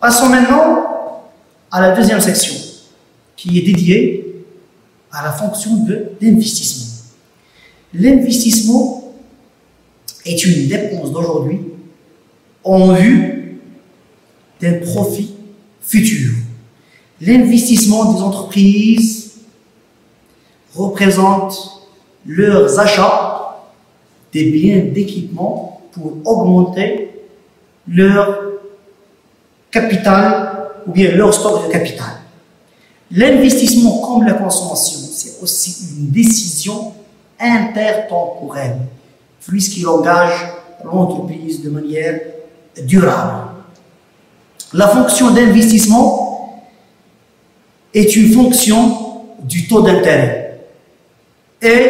Passons maintenant à la deuxième section, qui est dédiée à la fonction d'investissement. L'investissement est une dépense d'aujourd'hui en vue d'un profit futur. L'investissement des entreprises représente leurs achats des biens d'équipement pour augmenter leur capital ou bien leur stock de capital. L'investissement comme la consommation, c'est aussi une décision intertemporelle, puisqu'il engage l'entreprise de manière durable. La fonction d'investissement est une fonction du taux d'intérêt et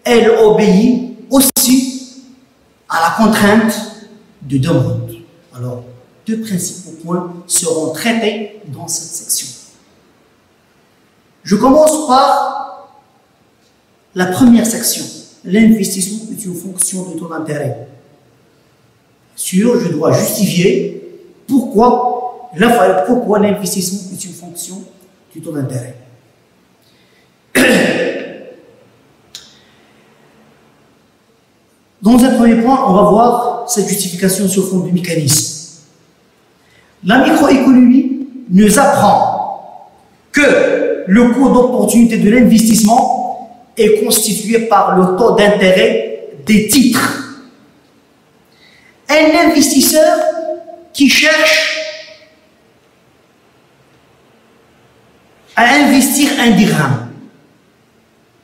elle obéit aussi à la contrainte de demande. Alors, deux principaux points seront traités dans cette section. Je commence par la première section. L'investissement est une fonction du taux d'intérêt. Je dois justifier pourquoi l'investissement est une fonction du taux d'intérêt. Dans un premier point, on va voir cette justification sur fond du mécanisme. La microéconomie nous apprend que le coût d'opportunité de l'investissement est constitué par le taux d'intérêt des titres. Un investisseur qui cherche à investir un dirham,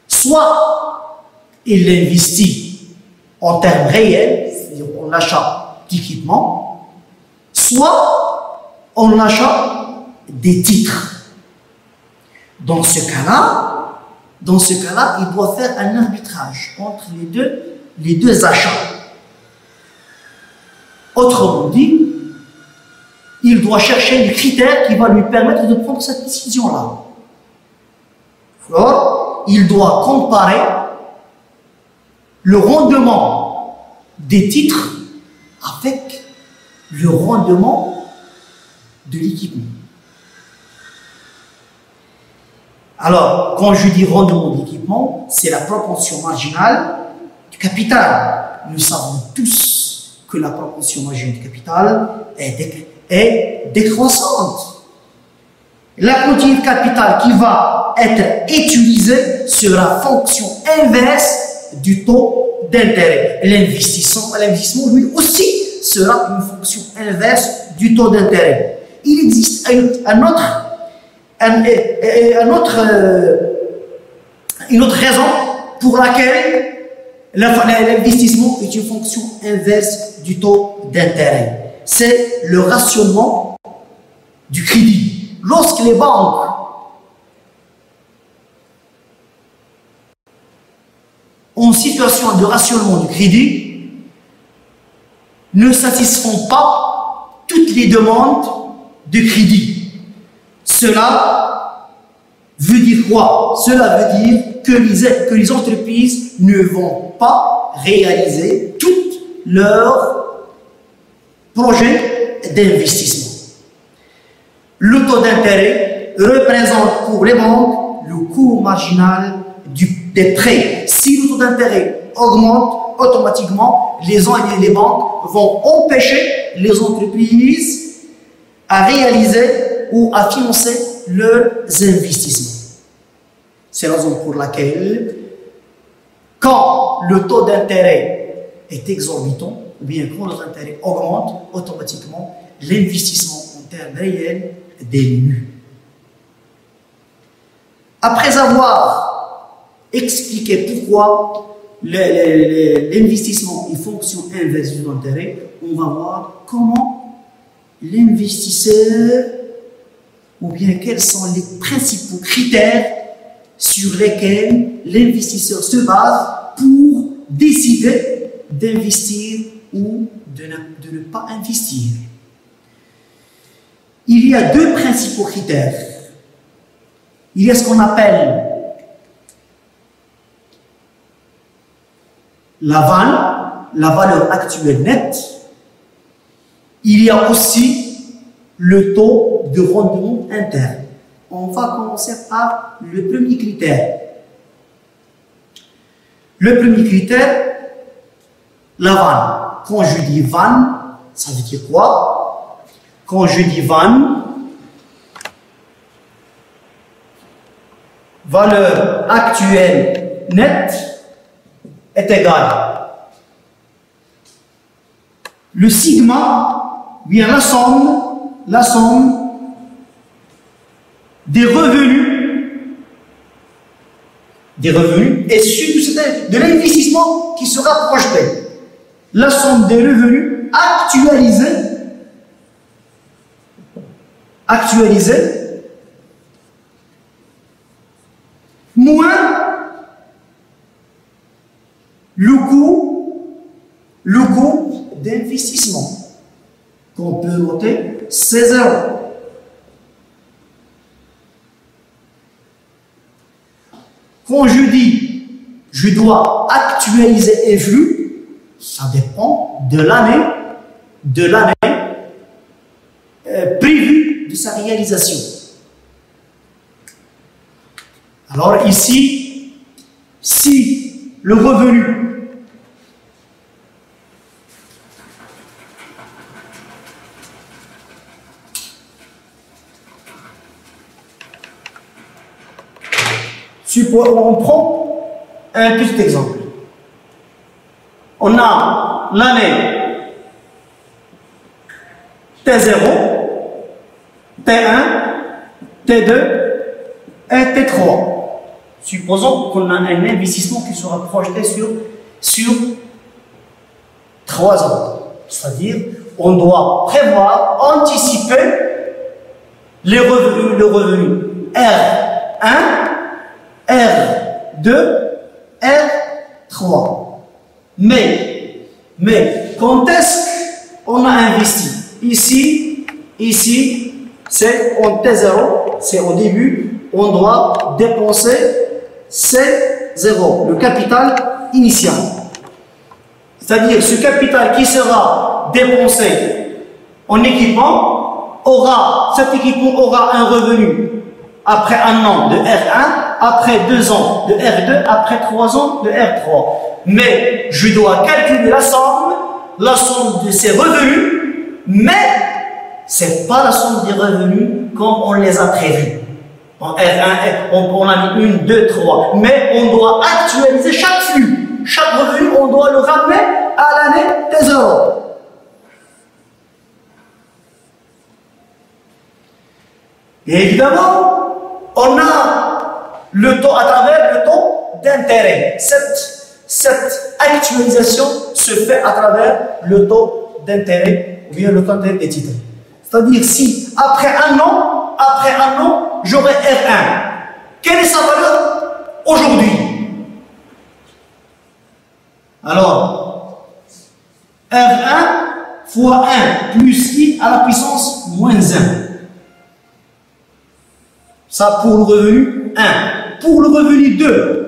soit il investit en termes réels, c'est-à-dire en achat d'équipement, soit en achat des titres. Dans ce cas-là, il doit faire un arbitrage entre les deux achats. Autrement dit, il doit chercher les critères qui vont lui permettre de prendre cette décision-là. Alors, il doit comparer le rendement des titres avec le rendement de l'équipement. Alors, quand je dis rendement d'équipement, c'est la proportion marginale du capital. Nous savons tous que la proportion marginale du capital est décroissante. La quantité de capital qui va être utilisée sera fonction inverse du taux d'intérêt. L'investissement, lui aussi, sera une fonction inverse du taux d'intérêt. Il existe une autre raison pour laquelle l'investissement est une fonction inverse du taux d'intérêt. C'est le rationnement du crédit. Lorsque les banques en situation de rationnement du crédit ne satisfont pas toutes les demandes de crédit. Cela veut dire quoi? Cela veut dire que les entreprises ne vont pas réaliser tous leurs projets d'investissement. Le taux d'intérêt représente pour les banques le coût marginal des prêts. Si le taux d'intérêt augmente, automatiquement, les banques vont empêcher les entreprises à réaliser ou à financer leurs investissements. C'est la raison pour laquelle, quand le taux d'intérêt est exorbitant, ou bien quand le taux d'intérêt augmente, automatiquement, l'investissement en termes réels diminue. Après avoir expliqué pourquoi l'investissement est fonction inverse du taux d'intérêt, on va voir comment l'investisseur, ou bien quels sont les principaux critères sur lesquels l'investisseur se base pour décider d'investir ou de ne pas investir. Il y a deux principaux critères. Il y a ce qu'on appelle la valeur actuelle nette. Il y a aussi le taux de rendement interne. On va commencer par le premier critère. Le premier critère, la vanne. Quand je dis vanne, ça veut dire quoi? Quand je dis vanne, valeur actuelle nette est égale. Le sigma, bien la somme des revenus et surtout de l'investissement qui sera projeté. La somme des revenus actualisés moins le coût d'investissement qu'on peut noter 16 €. Quand je dis je dois actualiser un flux, ça dépend de l'année prévue de sa réalisation. Alors ici, si le revenu on prend un petit exemple. On a l'année T0, T1, T2 et T3. Supposons qu'on a un investissement qui sera projeté sur 3 ans. C'est-à-dire, on doit prévoir, anticiper le revenu R1, R2, R3. Mais quand est-ce qu'on a investi? Ici, c'est en T0, c'est au début, on doit dépenser C0, le capital initial. C'est-à-dire, ce capital qui sera dépensé en équipement, cet équipement aura un revenu après 1 an de R1, après 2 ans de R2, après 3 ans de R3. Mais je dois calculer la somme de ces revenus, mais ce n'est pas la somme des revenus comme on les a prévus. En R1, on a mis 1, 2, 3. Mais on doit actualiser chaque flux. Chaque revenu, on doit le ramener à l'année T0. Et évidemment, on a le taux à travers le taux d'intérêt. Cette actualisation se fait à travers le taux d'intérêt ou bien le taux d'intérêt des titres. C'est-à-dire si après un an, j'aurai R1. Quelle est sa valeur aujourd'hui? Alors, R1 fois 1 plus I à la puissance moins 1. Ça pour le revenu 1. Pour le revenu 2,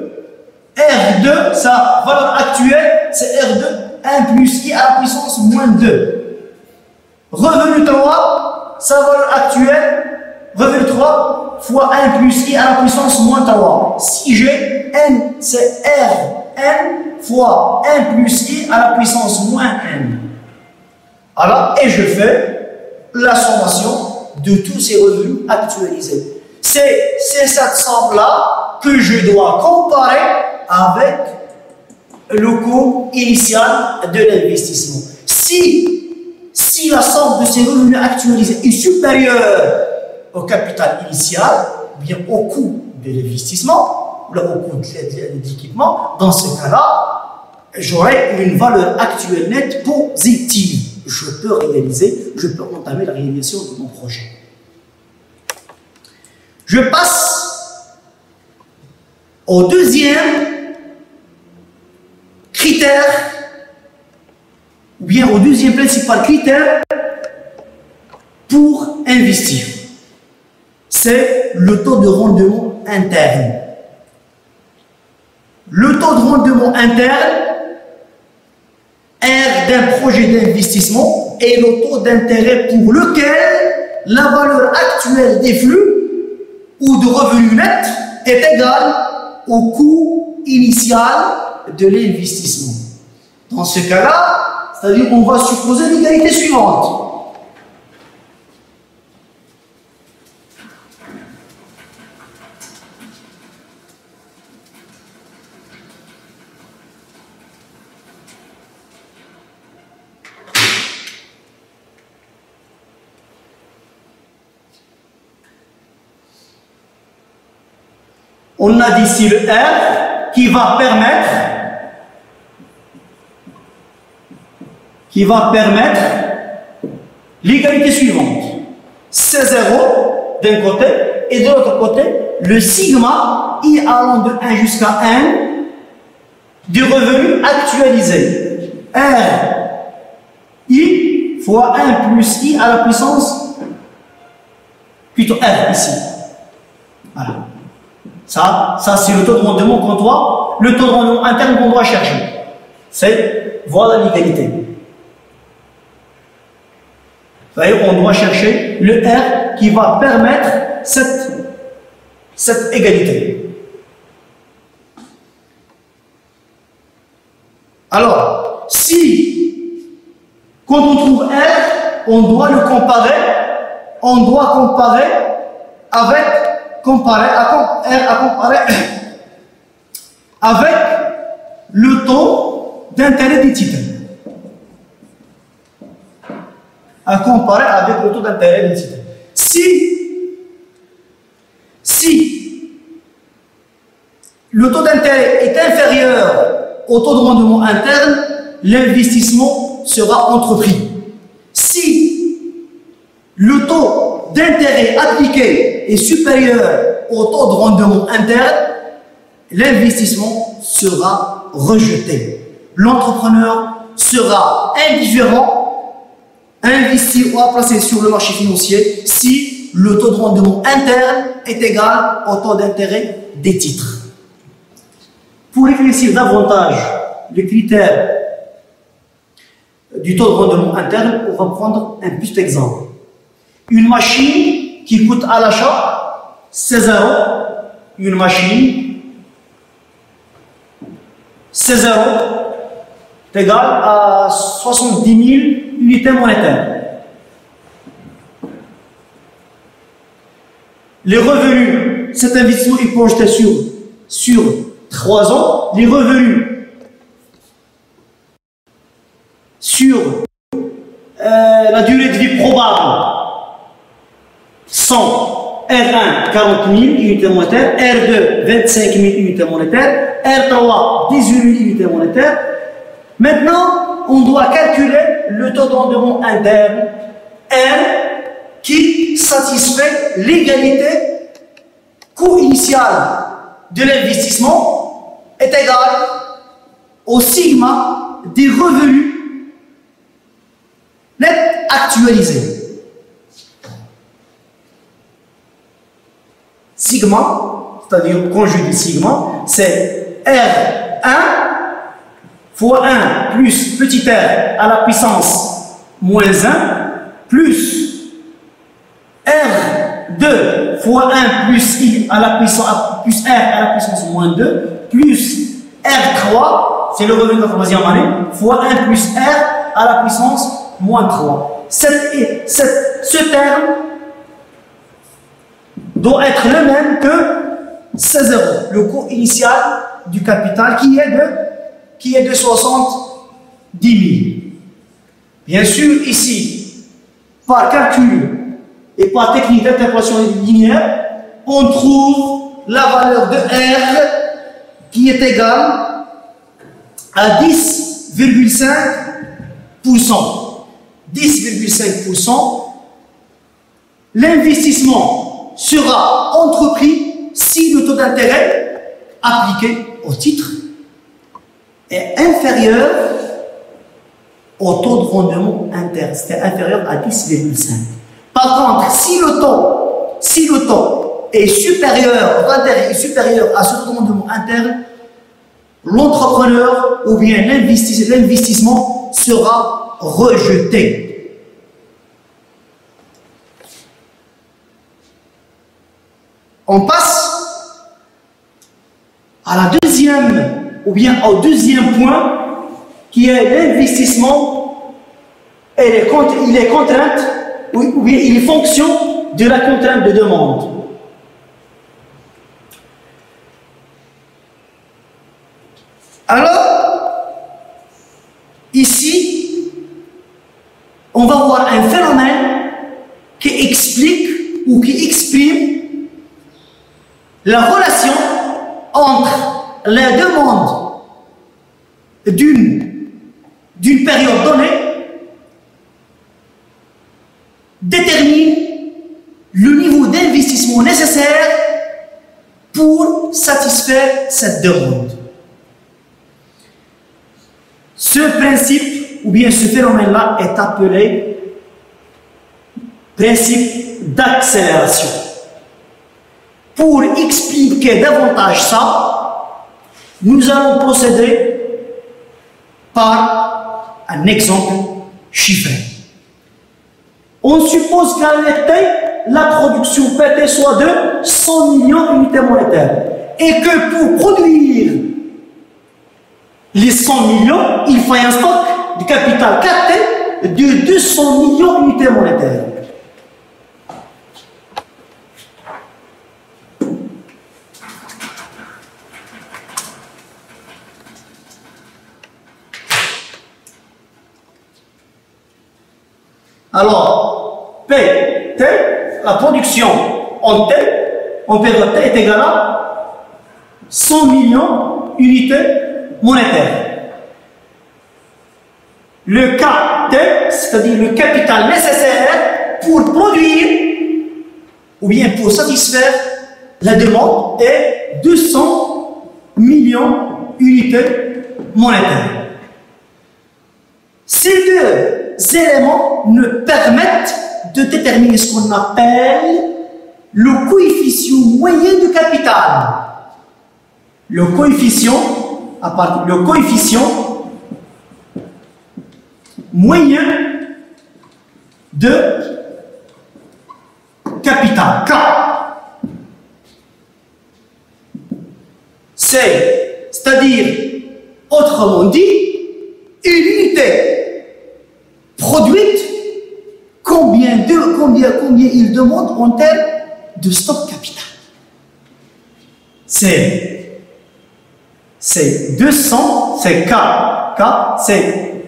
R2, sa valeur actuelle, c'est R2, 1 plus I à la puissance moins 2. Revenu 3, sa valeur actuelle, revenu 3 fois 1 plus I à la puissance moins 3. Si j'ai N, c'est Rn fois 1 plus I à la puissance moins N. Alors, et je fais la sommation de tous ces revenus actualisés. C'est cette somme-là que je dois comparer avec le coût initial de l'investissement. Si la somme de ces revenus actualisés est supérieure au capital initial, bien au coût de l'investissement, ou au coût de l'équipement, dans ce cas-là, j'aurai une valeur actuelle nette positive. Je peux entamer la réalisation de mon projet. Je passe au deuxième critère, ou bien au deuxième principal critère pour investir. C'est le taux de rendement interne. Le taux de rendement interne R d'un projet d'investissement est le taux d'intérêt pour lequel la valeur actuelle des flux ou de revenus nets est égale au coût initial de l'investissement. Dans ce cas-là, c'est-à-dire qu'on va supposer l'égalité suivante. On a d'ici le R qui va permettre l'égalité suivante. C'est 0 d'un côté et de l'autre côté, le sigma I allant de 1 jusqu'à N du revenu actualisé. R I fois 1 plus I à la puissance, plutôt R ici. Voilà. Ça c'est le taux de rendement qu'on doit, le taux de rendement interne qu'on doit chercher. C'est, voilà l'égalité. Vous voyez, on doit chercher le R qui va permettre cette égalité. Alors, si, quand on trouve R, on doit le comparer, avec le taux d'intérêt des titres. À comparer avec le taux d'intérêt des titres. Si le taux d'intérêt est inférieur au taux de rendement interne, l'investissement sera entrepris. Si le taux d'intérêt appliqué est supérieur au taux de rendement interne, l'investissement sera rejeté. L'entrepreneur sera indifférent à investir ou à placer sur le marché financier si le taux de rendement interne est égal au taux d'intérêt des titres. Pour éclaircir davantage les critères du taux de rendement interne, on va prendre un petit exemple. Une machine qui coûte à l'achat 16 €, une machine 16 € est égale à 70 000 unités monétaires. Les revenus, cet investissement est projeté sur 3 ans. Les revenus sur la durée de vie probable sont R1 40 000 unités monétaires, R2 25 000 unités monétaires, R3 18 000 unités monétaires. Maintenant, on doit calculer le taux de rendement interne R qui satisfait l'égalité coût initial de l'investissement est égal au sigma des revenus nets actualisés. Sigma, c'est-à-dire quand je dis sigma, c'est R1 fois 1 plus petit r à la puissance moins 1 plus R2 fois 1 plus I à la puissance plus R à la puissance moins 2 plus R3, c'est le revenu de la troisième année, fois 1 plus R à la puissance moins 3. Ce terme doit être le même que 16 €, le coût initial du capital qui est de 70 000. Bien sûr, ici, par calcul et par technique d'interpolation linéaire, on trouve la valeur de R qui est égale à 10,5%. 10,5%. L'investissement sera entrepris si le taux d'intérêt appliqué au titre est inférieur au taux de rendement interne, c'est inférieur à 10,5. Par contre, si le taux est supérieur, l'intérêt est supérieur à ce taux de rendement interne, l'entrepreneur ou bien l'investissement sera rejeté. On passe à la deuxième, ou bien au deuxième point, qui est l'investissement et il est contrainte, ou bien il est fonction de la contrainte de demande. Alors, ici, on va voir un phénomène qui explique ou qui exprime la relation entre la demande d'une période donnée détermine le niveau d'investissement nécessaire pour satisfaire cette demande. Ce principe, ou bien ce phénomène-là, est appelé principe d'accélération. Pour expliquer davantage ça, nous allons procéder par un exemple chiffré. On suppose qu'en été, la production PT soit de 100 millions d'unités monétaires et que pour produire les 100 millions, il faut un stock de capital capté de 200 millions d'unités monétaires. Alors, P, T, la production en T, en période T, est égale à 100 millions d'unités monétaires. Le KT, c'est-à-dire le capital nécessaire pour produire ou bien pour satisfaire la demande, est 200 millions d'unités monétaires. Ces deux éléments nous permettent de déterminer ce qu'on appelle le coefficient moyen du capital. Le coefficient moyen de capital, K. C'est-à-dire, autrement dit, une unité produite, combien il demande en termes de stock capital. C'est 200, c'est K, c'est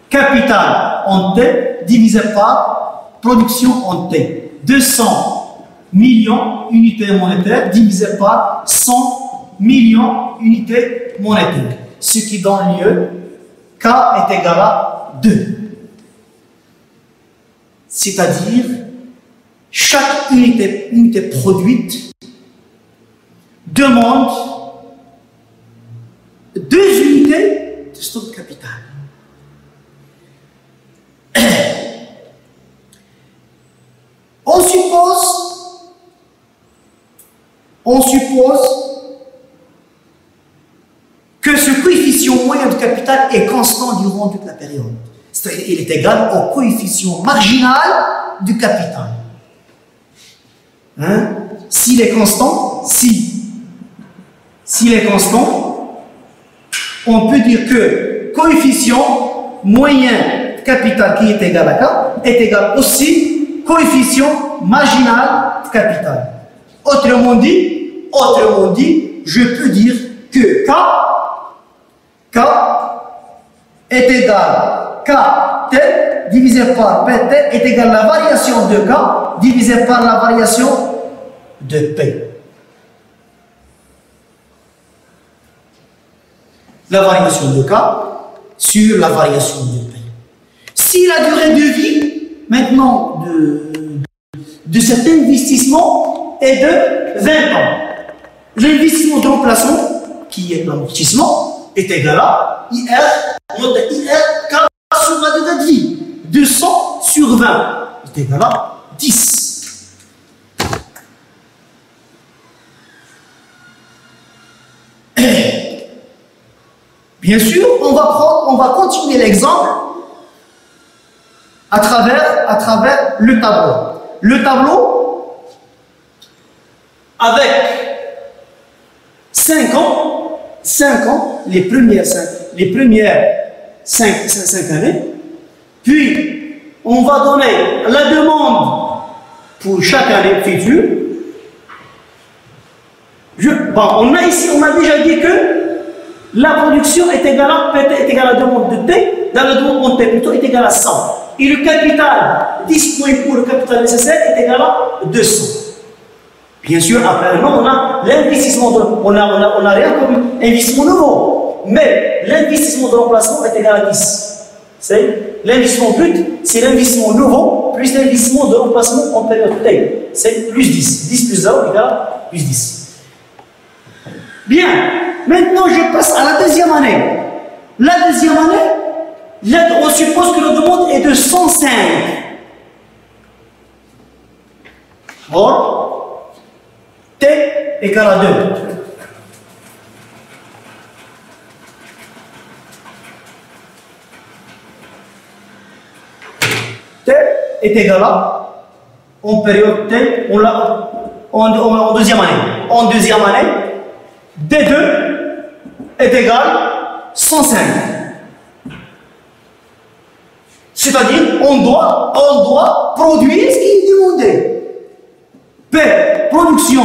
capital en T divisé par production en T. 200 millions unités monétaires divisé par 100 millions unités monétaires. Ce qui donne lieu, K est égal à 2. C'est-à-dire, chaque unité produite demande 2 unités de stock capital. On suppose que ce coefficient moyen de capital est constant durant toute la période. C'est-à-dire qu'il est égal au coefficient marginal du capital. Hein? S'il est constant, s'il est constant, on peut dire que coefficient moyen de capital qui est égal à K est égal aussi coefficient marginal de capital. Autrement dit, je peux dire que K est égal à KT divisé par PT est égal à la variation de K divisé par la variation de P. La variation de K sur la variation de P. Si la durée de vie, maintenant, de cet investissement est de 20 ans, l'investissement de remplacement, qui est l'amortissement, est égal à IR, K sur la durée de vie. 200 sur 20 est égal à 10. Bien sûr, on va continuer l'exemple à travers le tableau. Le tableau avec 5 ans, les premières 5 années, puis on va donner la demande pour chaque année future. On a déjà dit que la production est égale à la demande de T, dans la demande en T plutôt est égale à 100. Et le capital disponible pour le capital nécessaire est égal à 200. Bien sûr, après un an, on a l'investissement, on n'a rien comme investissement nouveau, mais l'investissement de remplacement est égal à 10. C'est l'investissement brut, c'est l'investissement nouveau plus l'investissement de remplacement en période T. C'est plus 10. 10 plus 0 égale à plus 10. Bien, maintenant je passe à la deuxième année. La deuxième année, on suppose que la demande est de 105. Or, T égale à 2. T est égal à, en période T, en deuxième année. En deuxième année, D2 est égal à 105. C'est-à-dire, on doit produire ce qui est demandé. P, production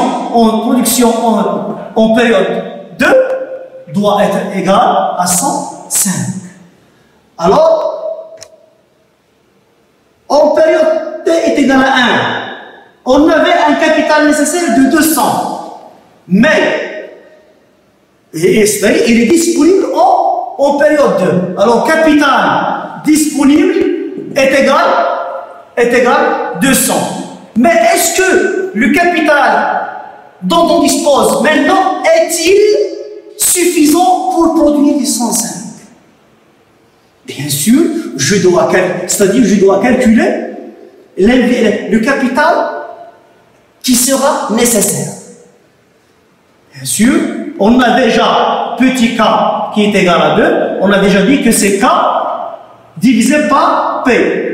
en période 2 doit être égal à 105. Alors, en période T est égal à 1, on avait un capital nécessaire de 200. Mais, il est disponible en période 2. Alors, capital disponible est égal à 200. Mais est-ce que le capital dont on dispose maintenant est-il suffisant pour produire les 105? Bien sûr, je dois calculer le capital qui sera nécessaire. Bien sûr, on a déjà petit k qui est égal à 2, on a déjà dit que c'est k divisé par p.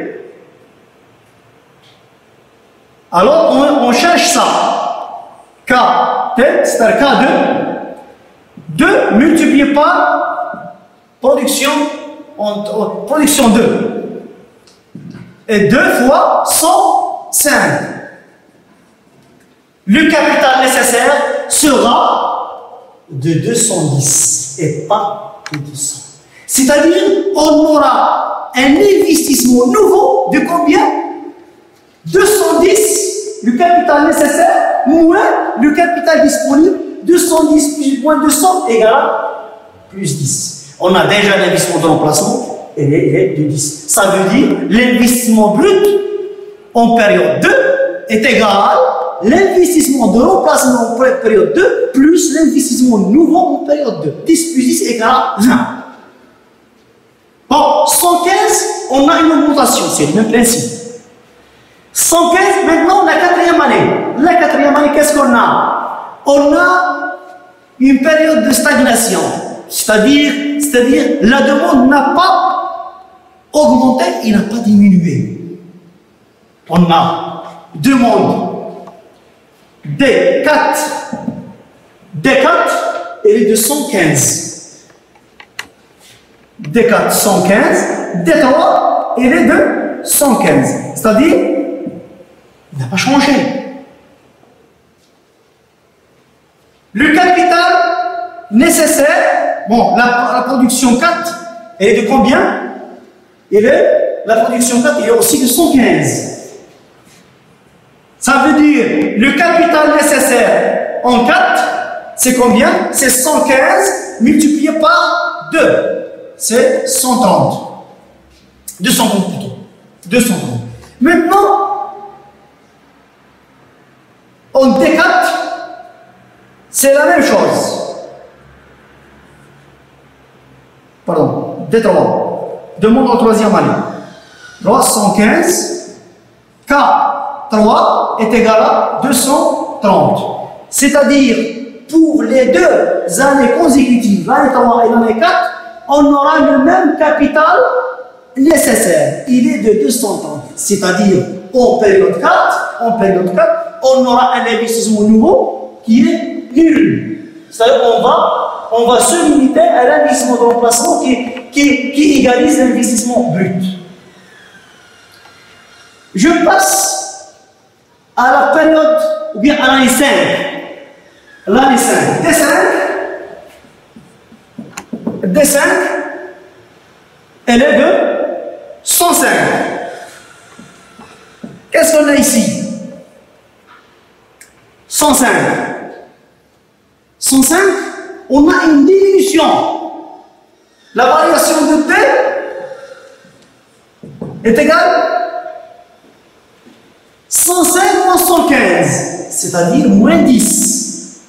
Alors, on cherche ça. K, T, c'est-à-dire K2. 2 multiplié par production 2. Et 2 fois 105. Le capital nécessaire sera de 210 et pas de 200. C'est-à-dire, on aura un investissement nouveau de combien? 210, le capital nécessaire, moins le capital disponible, 210 plus moins 200 égale plus 10. On a déjà l'investissement de remplacement, et il est de 10. Ça veut dire l'investissement brut en période 2 est égal à l'investissement de remplacement en période 2 plus l'investissement nouveau en période 2. 10 plus 10 égale à 20. Bon, 115, on a une augmentation, c'est le même principe. 115, maintenant, la quatrième année. La quatrième année, qu'est-ce qu'on a? On a une période de stagnation. C'est-à-dire, la demande n'a pas augmenté, il n'a pas diminué. On a demande D4, elle est de 115. D4, 115. D3, elle est de 115. C'est-à-dire, il n'a pas changé. Le capital nécessaire, bon, la production 4, elle est de combien? La production 4, elle est aussi de 115. Ça veut dire, le capital nécessaire en 4, c'est combien? C'est 115 multiplié par 2. C'est 130. 230 plutôt. 230. Maintenant, en D4, c'est la même chose. Pardon, D3. Demande en troisième année. 315. K3 est égal à 230. C'est-à-dire, pour les 2 années consécutives, l'année 3 et l'année 4, on aura le même capital nécessaire. Il est de 230. C'est-à-dire, en période 4, on aura un investissement nouveau qui est nul. C'est-à-dire on va se limiter à l'investissement de remplacement qui égalise l'investissement brut. Je passe à la période, ou bien à l'année 5. L'année 5. D5, elle est de 105. Qu'est-ce qu'on a ici? 105. 105, on a une diminution. La variation de P est égale 105 moins 115, c'est-à-dire moins 10.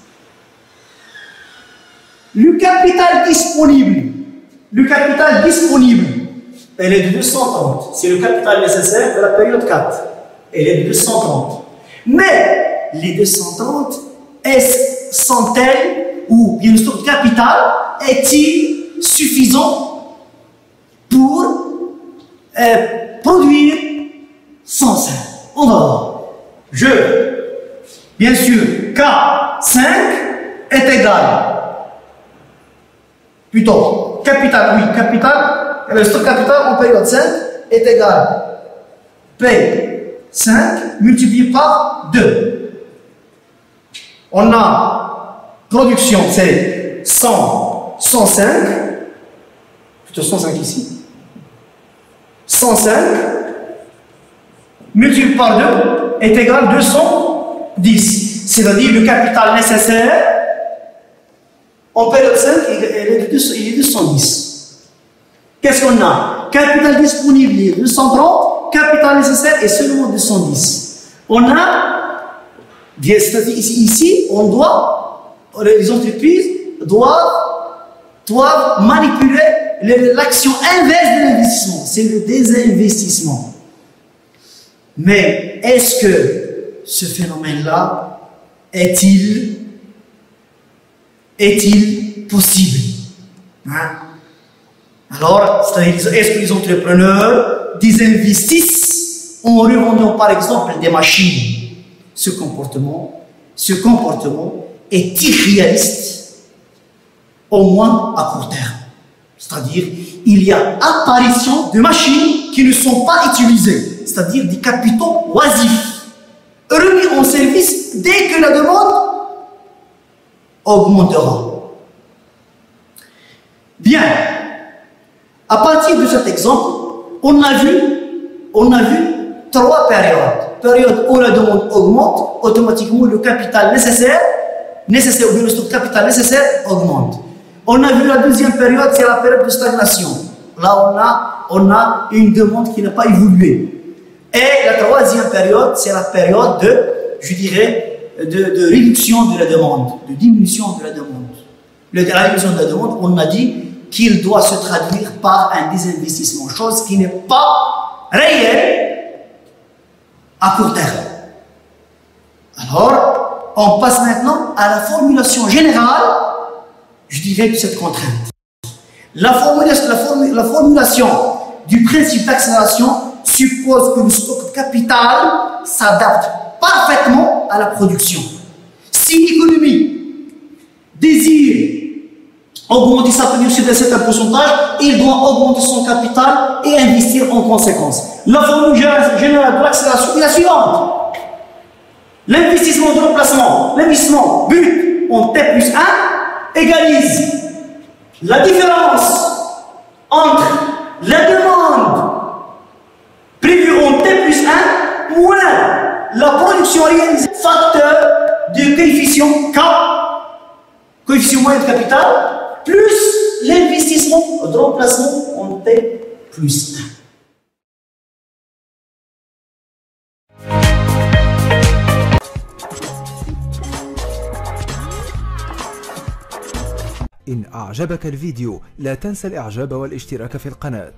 Le capital disponible, elle est de 230. C'est le capital nécessaire de la période 4. Elle est de 230. Mais les 230, sont-elles, ou bien sûr, le capital est-il suffisant pour produire 105? On va voir. Bien sûr, K5 est égal. Plutôt, capital, oui, capital, le stock capital en période 5 est égal. P5 multiplié par 2. On a production, c'est 105, plutôt 105 ici. 105 multiplié par 2 est égal à 210. C'est-à-dire le capital nécessaire en période 5, il est de 210. Qu'est-ce qu'on a? Capital disponible est 230, capital nécessaire est seulement 210. On a, c'est-à-dire ici, on doit, les entreprises doivent manipuler l'action inverse de l'investissement, c'est le désinvestissement. Mais est-ce que ce phénomène-là est-il possible? Alors, est-ce que les entrepreneurs désinvestissent en revendant par exemple des machines? Ce comportement est irréaliste, au moins à court terme. C'est-à-dire, il y a apparition de machines qui ne sont pas utilisées, c'est-à-dire des capitaux oisifs, remis en service dès que la demande augmentera. Bien, à partir de cet exemple, on a vu 3 périodes. Période où la demande augmente, automatiquement le capital nécessaire ou bien le capital nécessaire augmente. On a vu la deuxième période, c'est la période de stagnation. Là, on a une demande qui n'a pas évolué. Et la troisième période, c'est la période de réduction de la demande, de diminution de la demande. La réduction de la demande, on a dit qu'il doit se traduire par un désinvestissement, chose qui n'est pas réelle à court terme. Alors, on passe maintenant à la formulation générale, de cette contrainte. La formulation du principe d'accélération suppose que le stock capital s'adapte parfaitement à la production. Si l'économie désire augmenter sa production d'un certain pourcentage, il doit augmenter son capital et investir en conséquence. La formule générale de l'accélération est la suivante. L'investissement de remplacement, l'investissement but en T plus 1 égalise la différence entre la demande prévue en T plus 1 moins la production réalisée, facteur du coefficient K, coefficient moyen de capital, plus l'investissement de remplacement en T plus 1. إن أعجبك الفيديو لا تنسى الإعجاب والاشتراك في القناة.